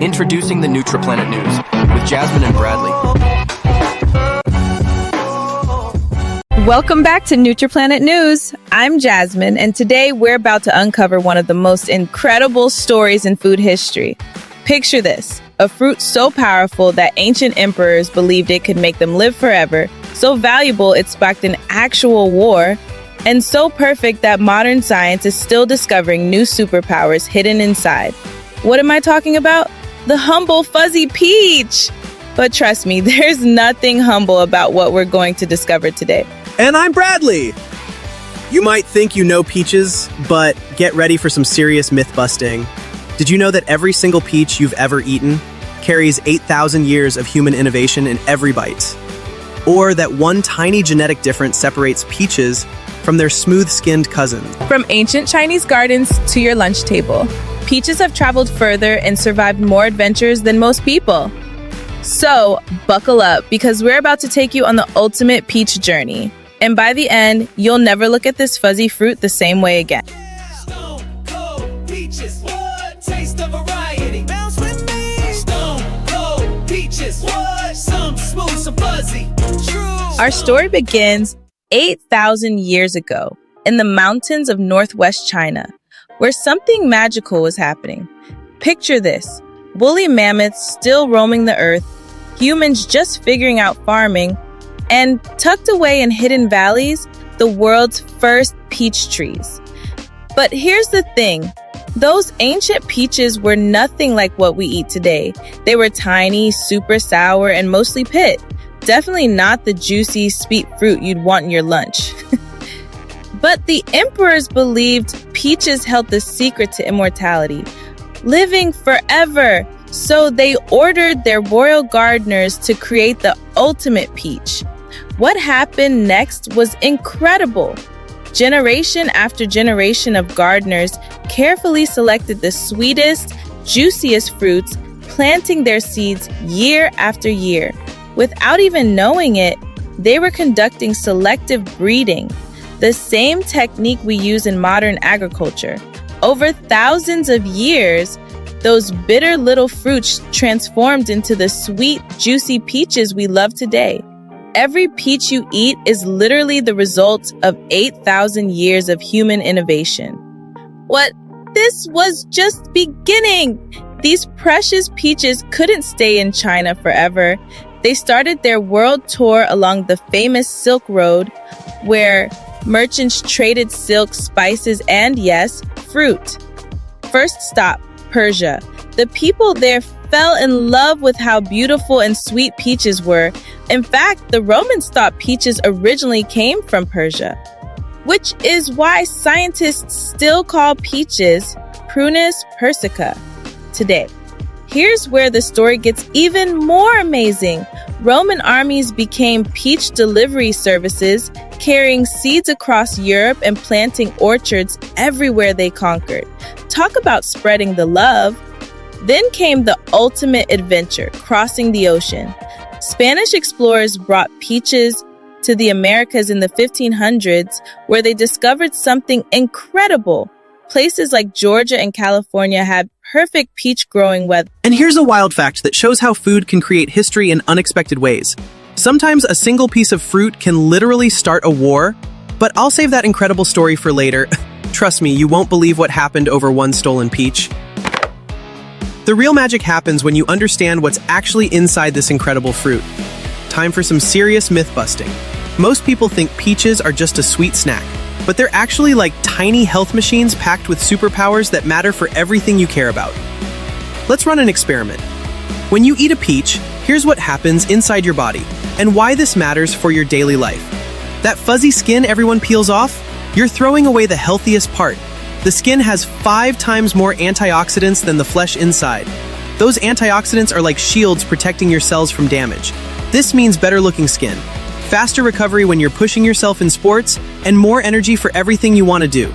Introducing the Nutraplanet News with Jasmine and Bradley. Welcome back to Nutraplanet News. I'm Jasmine, and today we're about to uncover one of the most incredible stories in food history. Picture this, a fruit so powerful that ancient emperors believed it could make them live forever, so valuable it sparked an actual war, and so perfect that modern science is still discovering new superpowers hidden inside. What am I talking about? The humble fuzzy peach! But trust me, there's nothing humble about what we're going to discover today. And I'm Bradley! You might think you know peaches, but get ready for some serious myth busting. Did you know that every single peach you've ever eaten carries 8,000 years of human innovation in every bite? Or that one tiny genetic difference separates peaches from their smooth-skinned cousins? From ancient Chinese gardens to your lunch table, peaches have traveled further and survived more adventures than most people. So, buckle up, because we're about to take you on the ultimate peach journey. And by the end, you'll never look at this fuzzy fruit the same way again. Stone cold peaches, what? Taste the variety. Bounce with me. Stone cold peaches, what? Some smooth, some fuzzy. True. Our story begins 8,000 years ago in the mountains of northwest China, where something magical was happening. Picture this, woolly mammoths still roaming the earth, humans just figuring out farming, and tucked away in hidden valleys, the world's first peach trees. But here's the thing, those ancient peaches were nothing like what we eat today. They were tiny, super sour, and mostly pit. Definitely not the juicy, sweet fruit you'd want in your lunch. But the emperors believed peaches held the secret to immortality, living forever. So they ordered their royal gardeners to create the ultimate peach. What happened next was incredible. Generation after generation of gardeners carefully selected the sweetest, juiciest fruits, planting their seeds year after year. Without even knowing it, they were conducting selective breeding, the same technique we use in modern agriculture. Over thousands of years, those bitter little fruits transformed into the sweet, juicy peaches we love today. Every peach you eat is literally the result of 8,000 years of human innovation. What? This was just beginning! These precious peaches couldn't stay in China forever. They started their world tour along the famous Silk Road, where merchants traded silk, spices, and yes, fruit. First stop, Persia. The people there fell in love with how beautiful and sweet peaches were. In fact, the Romans thought peaches originally came from Persia, which is why scientists still call peaches Prunus persica today. Here's where the story gets even more amazing. Roman armies became peach delivery services, carrying seeds across Europe and planting orchards everywhere they conquered. Talk about spreading the love. Then came the ultimate adventure, crossing the ocean. Spanish explorers brought peaches to the Americas in the 1500s, where they discovered something incredible. Places like Georgia and California had perfect peach growing weather. And here's a wild fact that shows how food can create history in unexpected ways. Sometimes a single piece of fruit can literally start a war, but I'll save that incredible story for later. Trust me, you won't believe what happened over one stolen peach. The real magic happens when you understand what's actually inside this incredible fruit. Time for some serious myth busting. Most people think peaches are just a sweet snack, but they're actually like tiny health machines packed with superpowers that matter for everything you care about. Let's run an experiment. When you eat a peach, here's what happens inside your body, and why this matters for your daily life. That fuzzy skin everyone peels off? You're throwing away the healthiest part. The skin has 5 times more antioxidants than the flesh inside. Those antioxidants are like shields protecting your cells from damage. This means better looking skin, faster recovery when you're pushing yourself in sports, and more energy for everything you want to do.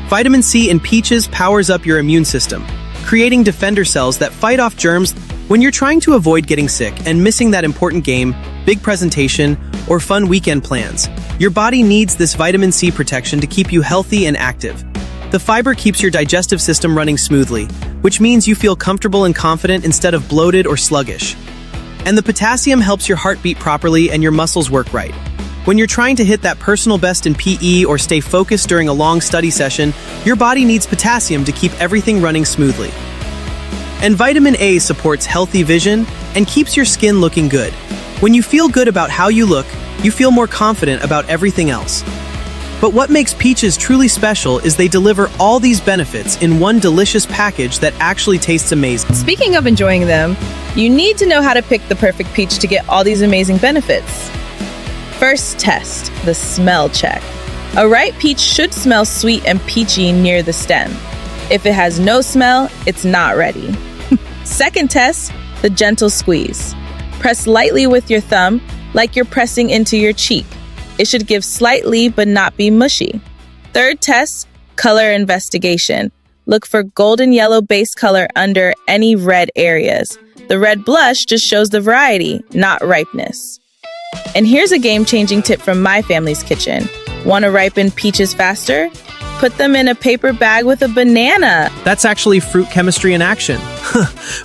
Vitamin C in peaches powers up your immune system, creating defender cells that fight off germs when you're trying to avoid getting sick and missing that important game, big presentation, or fun weekend plans. Your body needs this vitamin C protection to keep you healthy and active. The fiber keeps your digestive system running smoothly, which means you feel comfortable and confident instead of bloated or sluggish. And the potassium helps your heart beat properly and your muscles work right. When you're trying to hit that personal best in PE or stay focused during a long study session, your body needs potassium to keep everything running smoothly. And vitamin A supports healthy vision and keeps your skin looking good. When you feel good about how you look, you feel more confident about everything else. But what makes peaches truly special is they deliver all these benefits in one delicious package that actually tastes amazing. Speaking of enjoying them, you need to know how to pick the perfect peach to get all these amazing benefits. First test, the smell check. A ripe peach should smell sweet and peachy near the stem. If it has no smell, it's not ready. Second test, the gentle squeeze. Press lightly with your thumb, like you're pressing into your cheek. It should give slightly but not be mushy. Third test, color investigation. Look for golden yellow base color under any red areas. The red blush just shows the variety, not ripeness. And here's a game-changing tip from my family's kitchen. Want to ripen peaches faster? Put them in a paper bag with a banana. That's actually fruit chemistry in action.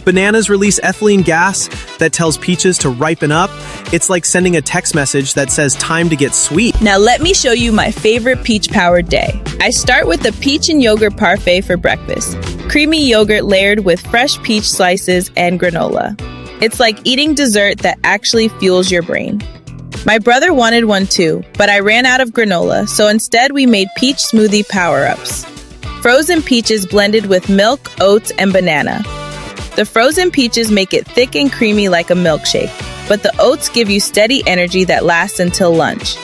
Bananas release ethylene gas that tells peaches to ripen up. It's like sending a text message that says time to get sweet. Now let me show you my favorite peach-powered day. I start with the peach and yogurt parfait for breakfast. Creamy yogurt layered with fresh peach slices and granola. It's like eating dessert that actually fuels your brain. My brother wanted one too, but I ran out of granola, so instead we made peach smoothie power-ups. Frozen peaches blended with milk, oats, and banana. The frozen peaches make it thick and creamy like a milkshake, but the oats give you steady energy that lasts until lunch.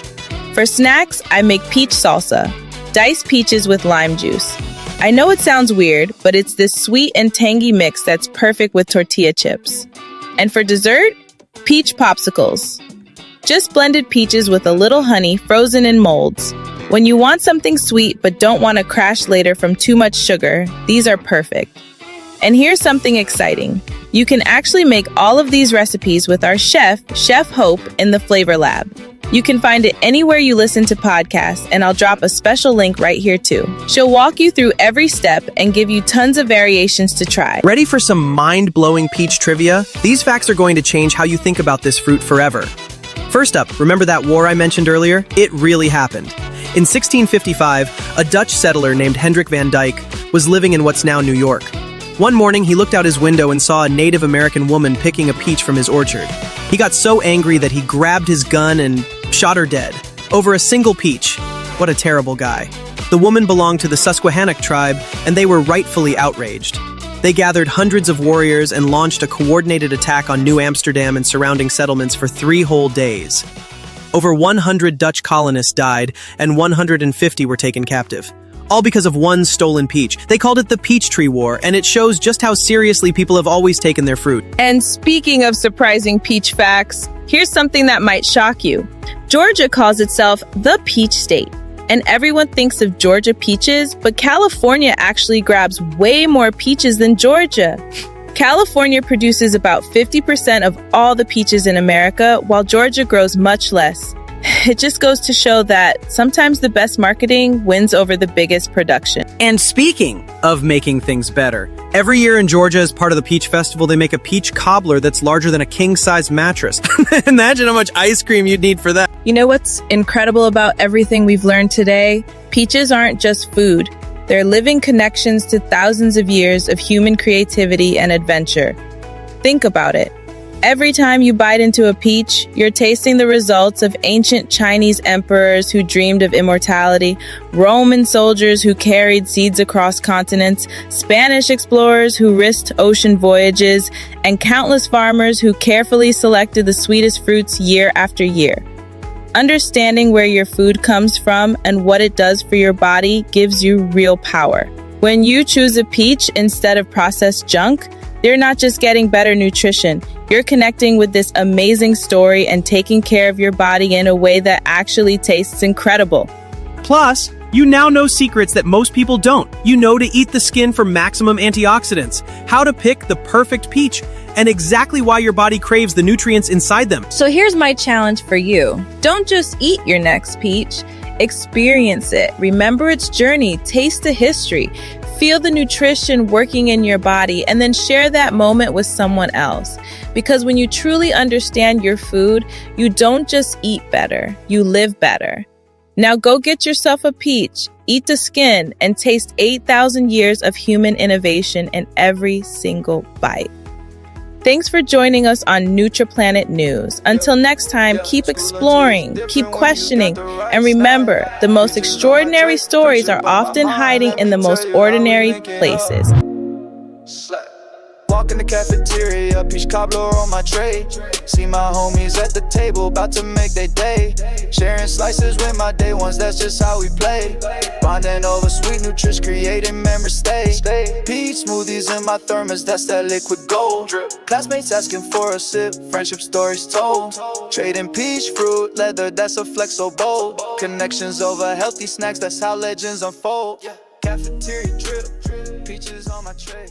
For snacks, I make peach salsa, diced peaches with lime juice. I know it sounds weird, but it's this sweet and tangy mix that's perfect with tortilla chips. And for dessert, peach popsicles. Just blended peaches with a little honey frozen in molds. When you want something sweet but don't want to crash later from too much sugar, these are perfect. And here's something exciting. You can actually make all of these recipes with our chef, Chef Hope, in the Flavor Lab. You can find it anywhere you listen to podcasts, and I'll drop a special link right here too. She'll walk you through every step and give you tons of variations to try. Ready for some mind-blowing peach trivia? These facts are going to change how you think about this fruit forever. First up, remember that war I mentioned earlier? It really happened. In 1655, a Dutch settler named Hendrik van Dyke was living in what's now New York. One morning, he looked out his window and saw a Native American woman picking a peach from his orchard. He got so angry that he grabbed his gun and shot her dead. Over a single peach. What a terrible guy. The woman belonged to the Susquehannock tribe, and they were rightfully outraged. They gathered hundreds of warriors and launched a coordinated attack on New Amsterdam and surrounding settlements for 3 whole days. Over 100 Dutch colonists died, and 150 were taken captive. All because of one stolen peach. They called it the Peachtree War, and it shows just how seriously people have always taken their fruit. And speaking of surprising peach facts, here's something that might shock you. Georgia calls itself the Peach State. And everyone thinks of Georgia peaches, but California actually grabs way more peaches than Georgia. California produces about 50% of all the peaches in America, while Georgia grows much less. It just goes to show that sometimes the best marketing wins over the biggest production. And speaking of making things better, every year in Georgia, as part of the Peach Festival, they make a peach cobbler that's larger than a king-size mattress. Imagine how much ice cream you'd need for that. You know what's incredible about everything we've learned today? Peaches aren't just food. They're living connections to thousands of years of human creativity and adventure. Think about it. Every time you bite into a peach, you're tasting the results of ancient Chinese emperors who dreamed of immortality, Roman soldiers who carried seeds across continents, Spanish explorers who risked ocean voyages, and countless farmers who carefully selected the sweetest fruits year after year. Understanding where your food comes from and what it does for your body gives you real power. When you choose a peach instead of processed junk, you're not just getting better nutrition, you're connecting with this amazing story and taking care of your body in a way that actually tastes incredible. Plus, you now know secrets that most people don't. You know to eat the skin for maximum antioxidants, how to pick the perfect peach, and exactly why your body craves the nutrients inside them. So here's my challenge for you. Don't just eat your next peach. Experience it. Remember its journey. Taste the history. Feel the nutrition working in your body, and then share that moment with someone else. Because when you truly understand your food, you don't just eat better, you live better. Now go get yourself a peach, eat the skin, and taste 8,000 years of human innovation in every single bite. Thanks for joining us on Nutraplanet News. Until next time, keep exploring, keep questioning, and remember, the most extraordinary stories are often hiding in the most ordinary places. Walk in the cafeteria, peach cobbler on my tray. See my homies at the table, about to make their day. Sharing slices with my day ones, that's just how we play. Bonding over sweet nutrition, creating memories stay. Peach smoothies in my thermos, that's that liquid gold. Classmates asking for a sip, friendship stories told. Trading peach fruit, leather, that's a flex so bold. Connections over healthy snacks, that's how legends unfold. Cafeteria drip, peaches on my tray.